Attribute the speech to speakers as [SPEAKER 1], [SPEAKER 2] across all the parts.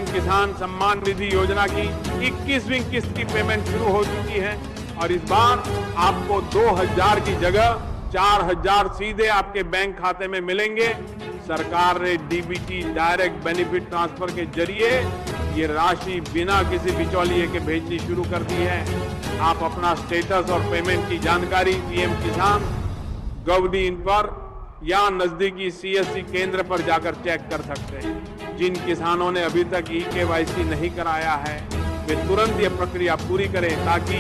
[SPEAKER 1] PM किसान सम्मान निधि योजना की 21वीं किस्त की पेमेंट शुरू हो चुकी है और इस बार आपको 2000 की जगह 4000 सीधे आपके बैंक खाते में मिलेंगे। सरकार ने डीबीटी डायरेक्ट बेनिफिट ट्रांसफर के जरिए ये राशि बिना किसी बिचौलिए के भेजनी शुरू कर दी है। आप अपना स्टेटस और पेमेंट की जानकारी पीएम किसान गॉव.इन पर या नजदीकी सीएससी केंद्र पर जाकर चेक कर सकते हैं। जिन किसानों ने अभी तक ई-केवाईसी नहीं कराया है वे तुरंत ये प्रक्रिया पूरी करें ताकि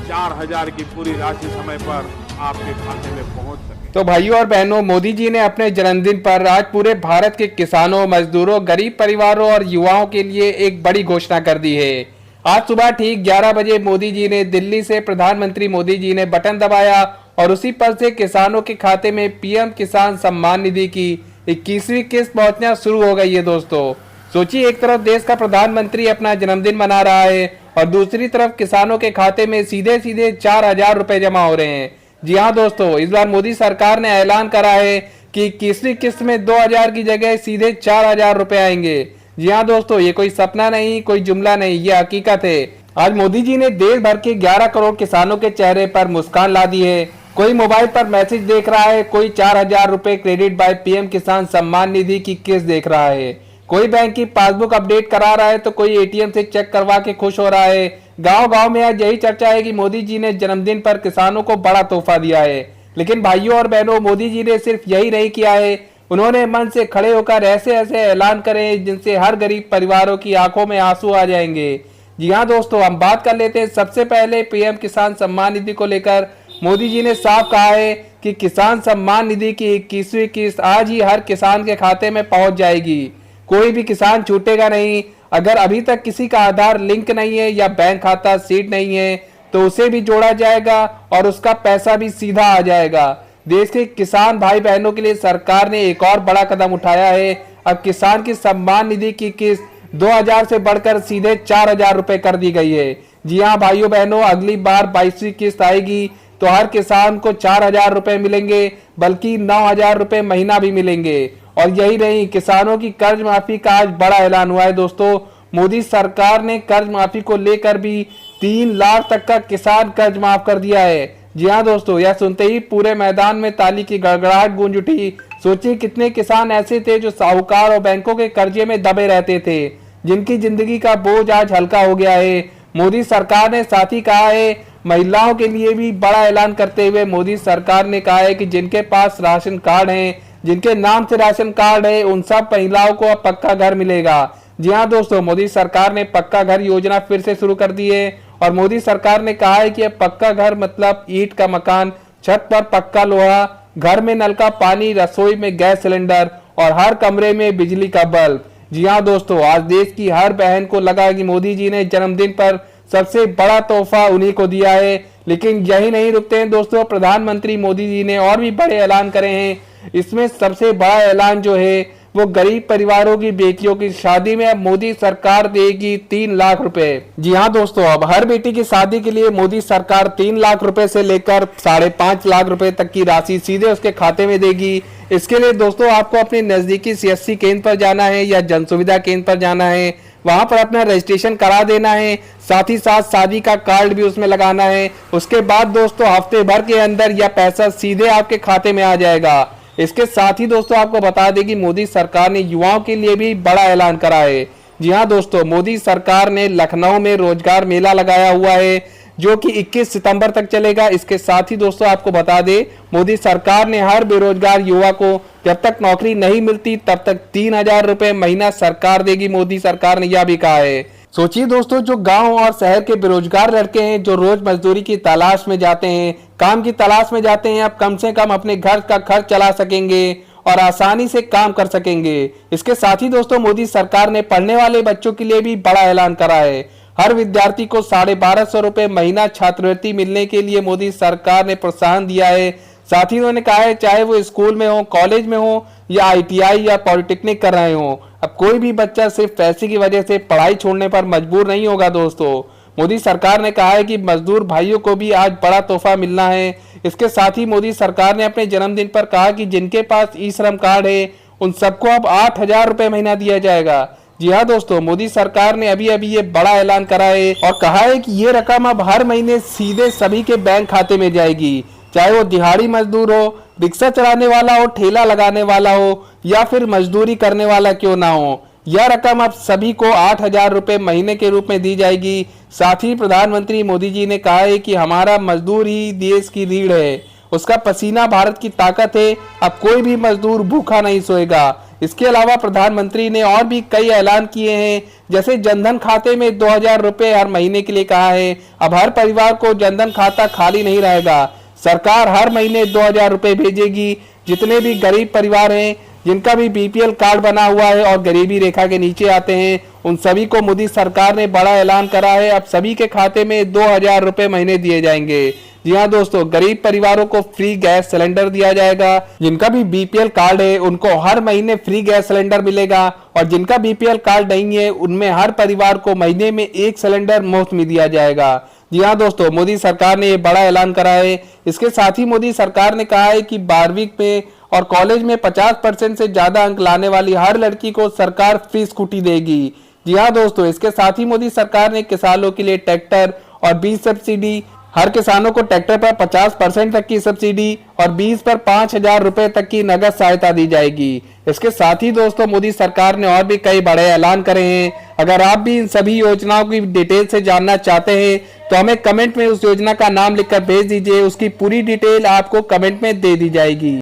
[SPEAKER 1] 4000 की पूरी राशि समय पर आपके खाते में पहुंच सके।
[SPEAKER 2] तो भाइयों और बहनों, मोदी जी ने अपने जन्मदिन पर आज पूरे भारत के किसानों, मजदूरों, गरीब परिवारों और युवाओं के लिए एक बड़ी घोषणा कर दी है। आज सुबह ठीक 11 बजे मोदी जी ने दिल्ली से प्रधानमंत्री मोदी जी ने बटन दबाया और उसी पर से किसानों के खाते में पीएम किसान सम्मान निधि की 21वीं किस्त पहुंचना शुरू हो गई है। दोस्तों सोचिए, एक तरफ देश का प्रधानमंत्री अपना जन्मदिन मना रहा है और दूसरी तरफ किसानों के खाते में सीधे सीधे 4000 रुपए जमा हो रहे हैं। जी हाँ दोस्तों, इस बार मोदी सरकार ने ऐलान करा है कि 21वीं किस्त में 2000 की जगह सीधे 4000 रुपए आएंगे। जी हाँ दोस्तों, ये कोई सपना नहीं, कोई जुमला नहीं, ये हकीकत है। आज मोदी जी ने देश भर के 11 करोड़ किसानों के चेहरे पर मुस्कान ला दी है। कोई मोबाइल पर मैसेज देख रहा है, कोई 4000 रुपए क्रेडिट बाय पीएम किसान सम्मान निधि की किस्त देख रहा है, कोई बैंक की पासबुक अपडेट करा रहा है, तो कोई एटीएम से चेक करवा के खुश हो रहा है। गांव गांव में आज यही चर्चा है कि मोदी जी ने जन्मदिन पर किसानों को बड़ा तोहफा दिया है। लेकिन भाइयों और बहनों, मोदी जी ने सिर्फ यही नहीं किया है, उन्होंने मन से खड़े होकर ऐसे ऐसे ऐलान करे जिनसे हर गरीब परिवारों की आंखों में आंसू आ जाएंगे। जी हाँ दोस्तों, हम बात कर लेते हैं सबसे पहले पीएम किसान सम्मान निधि को लेकर। मोदी जी ने साफ कहा है कि किसान सम्मान निधि की 21वीं किस्त आज ही हर किसान के खाते में पहुंच जाएगी। कोई भी किसान छूटेगा नहीं। अगर अभी तक किसी का आधार लिंक नहीं है या बैंक खाता सीड नहीं है तो उसे भी जोड़ा जाएगा और उसका पैसा भी सीधा आ जाएगा। देश के किसान भाई बहनों के लिए सरकार ने एक और बड़ा कदम उठाया है। अब किसान की सम्मान निधि की किस्त 2000 से बढ़कर सीधे 4000 रुपए कर दी गई है। जी हाँ भाइयों बहनों, अगली बार 22वीं किस्त आएगी तो हर किसान को 4000 रुपए मिलेंगे, बल्कि 9000 रुपए महीना भी मिलेंगे। और यही नहीं, किसानों की कर्ज माफी का आज बड़ा ऐलान हुआ है। दोस्तों मोदी सरकार ने कर्ज माफी को लेकर भी 3 लाख तक का किसान कर्ज माफ कर दिया है। जी हाँ दोस्तों, यह सुनते ही पूरे मैदान में ताली की गड़गड़ाहट गूंज उठी। सोचिए कितने किसान ऐसे थे जो साहूकार और बैंकों के कर्जे में दबे रहते थे, जिनकी जिंदगी का बोझ आज हल्का हो गया है। मोदी सरकार ने साथ ही कहा है, महिलाओं के लिए भी बड़ा ऐलान करते हुए मोदी सरकार ने कहा है कि जिनके पास राशन कार्ड है, जिनके नाम से राशन कार्ड है, उन सब महिलाओं को अब पक्का घर मिलेगा। जी हाँ दोस्तों, मोदी सरकार ने पक्का घर योजना फिर से शुरू कर दी है और मोदी सरकार ने कहा है कि अब पक्का घर मतलब ईंट का मकान, छत पर पक्का लोहा, घर में नल का पानी, रसोई में गैस सिलेंडर और हर कमरे में बिजली का बल्ब। जी हाँ दोस्तों, आज देश की हर बहन को लगा कि मोदी जी ने जन्मदिन पर सबसे बड़ा तोहफा उन्हीं को दिया है। लेकिन यही नहीं रुकते हैं दोस्तों, प्रधानमंत्री मोदी जी ने और भी बड़े ऐलान करे हैं। इसमें सबसे बड़ा ऐलान जो है वो गरीब परिवारों की बेटियों की शादी में अब मोदी सरकार देगी 3 लाख रुपए। जी हाँ दोस्तों, अब हर बेटी की शादी के लिए मोदी सरकार 3 लाख रुपए से लेकर 5.5 लाख रुपए तक की राशि सीधे उसके खाते में देगी। इसके लिए दोस्तों आपको अपने नजदीकी सीएससी केंद्र पर जाना है या जन सुविधा केंद्र पर जाना है, वहां पर अपना रजिस्ट्रेशन करा देना है, साथ ही साथ शादी का कार्ड भी उसमें लगाना है। उसके बाद दोस्तों हफ्ते भर के अंदर यह पैसा सीधे आपके खाते में आ जाएगा। इसके साथ ही दोस्तों आपको बता दें कि मोदी सरकार ने युवाओं के लिए भी बड़ा ऐलान करा है। जी हाँ दोस्तों, मोदी सरकार ने लखनऊ में रोजगार मेला लगाया हुआ है जो कि 21 सितंबर तक चलेगा। इसके साथ ही दोस्तों आपको बता दें, मोदी सरकार ने हर बेरोजगार युवा को जब तक नौकरी नहीं मिलती तब तक 3000 रुपए महीना सरकार देगी। मोदी सरकार ने यह भी कहा है। सोचिए दोस्तों, जो गांव और शहर के बेरोजगार लड़के हैं जो रोज मजदूरी की तलाश में जाते हैं, काम की तलाश में जाते हैं, अब कम से कम अपने घर का खर्च चला सकेंगे और आसानी से काम कर सकेंगे। इसके साथ ही दोस्तों मोदी सरकार ने पढ़ने वाले बच्चों के लिए भी बड़ा ऐलान करा है। हर विद्यार्थी को 1250 रुपए महीना छात्रवृत्ति मिलने के लिए मोदी सरकार ने प्रोत्साहन दिया है। साथ ही उन्होंने कहा है, चाहे वो स्कूल में हो, कॉलेज में हो या आईटीआई या पॉलिटेक्निक कर रहे हो, अब कोई भी बच्चा सिर्फ पैसे की वजह से पढ़ाई छोड़ने पर मजबूर नहीं होगा। दोस्तों मोदी सरकार ने कहा है कि मजदूर भाइयों को भी आज बड़ा तोहफा मिलना है। इसके साथ ही मोदी सरकार ने अपने जन्मदिन पर कहा कि जिनके पास ई श्रम कार्ड है उन सबको अब 8000 रुपए महीना दिया जाएगा। जी हाँ दोस्तों, मोदी सरकार ने अभी अभी ये बड़ा ऐलान करा है और कहा है कि ये रकम अब हर महीने सीधे सभी के बैंक खाते में जाएगी, चाहे वो दिहाड़ी मजदूर हो, रिक्शा चलाने वाला हो, ठेला लगाने वाला हो या फिर मजदूरी करने वाला क्यों ना हो। यह रकम अब सभी को 8,000 रुपए महीने के रूप में दी जाएगी। साथ ही प्रधानमंत्री मोदी जी ने कहा है कि हमारा मजदूर ही देश की रीढ़ है, उसका पसीना भारत की ताकत है, अब कोई भी मजदूर भूखा नहीं सोएगा। इसके अलावा प्रधानमंत्री ने और भी कई ऐलान किए हैं, जैसे जनधन खाते में 2,000 रुपए हर महीने के लिए कहा है। अब हर परिवार को जनधन खाता खाली नहीं रहेगा, सरकार हर महीने 2,000 रुपए भेजेगी। जितने भी गरीब परिवार हैं, जिनका भी बीपीएल कार्ड बना हुआ है और गरीबी रेखा के नीचे आते हैं, उन सभी को मोदी सरकार ने बड़ा ऐलान करा है। अब सभी के खाते में 2,000 रुपए महीने दिए जाएंगे। जी हाँ दोस्तों, गरीब परिवारों को फ्री गैस सिलेंडर दिया जाएगा। जिनका भी बीपीएल कार्ड है उनको हर महीने फ्री गैस सिलेंडर मिलेगा और जिनका बीपीएल कार्ड नहीं है उनमें हर परिवार को महीने में 1 सिलेंडर मुफ्त में दिया जाएगा। जी हाँ दोस्तों, मोदी सरकार ने ये बड़ा ऐलान करा है। इसके साथ ही मोदी सरकार ने कहा है कि 12वीं में और कॉलेज में 50% से ज्यादा अंक लाने वाली हर लड़की को सरकार फ्री स्कूटी देगी। जी हाँ दोस्तों, इसके साथ ही मोदी सरकार ने किसानों के लिए ट्रैक्टर और बीज सब्सिडी, हर किसानों को ट्रैक्टर पर 50% तक की सब्सिडी और बीज पर 5,000 रुपए तक की नगद सहायता दी जाएगी। इसके साथ ही दोस्तों, मोदी सरकार ने और भी कई बड़े ऐलान करे हैं। अगर आप भी इन सभी योजनाओं की डिटेल से जानना चाहते हैं तो हमें कमेंट में उस योजना का नाम लिखकर भेज दीजिए, उसकी पूरी डिटेल आपको कमेंट में दे दी जाएगी।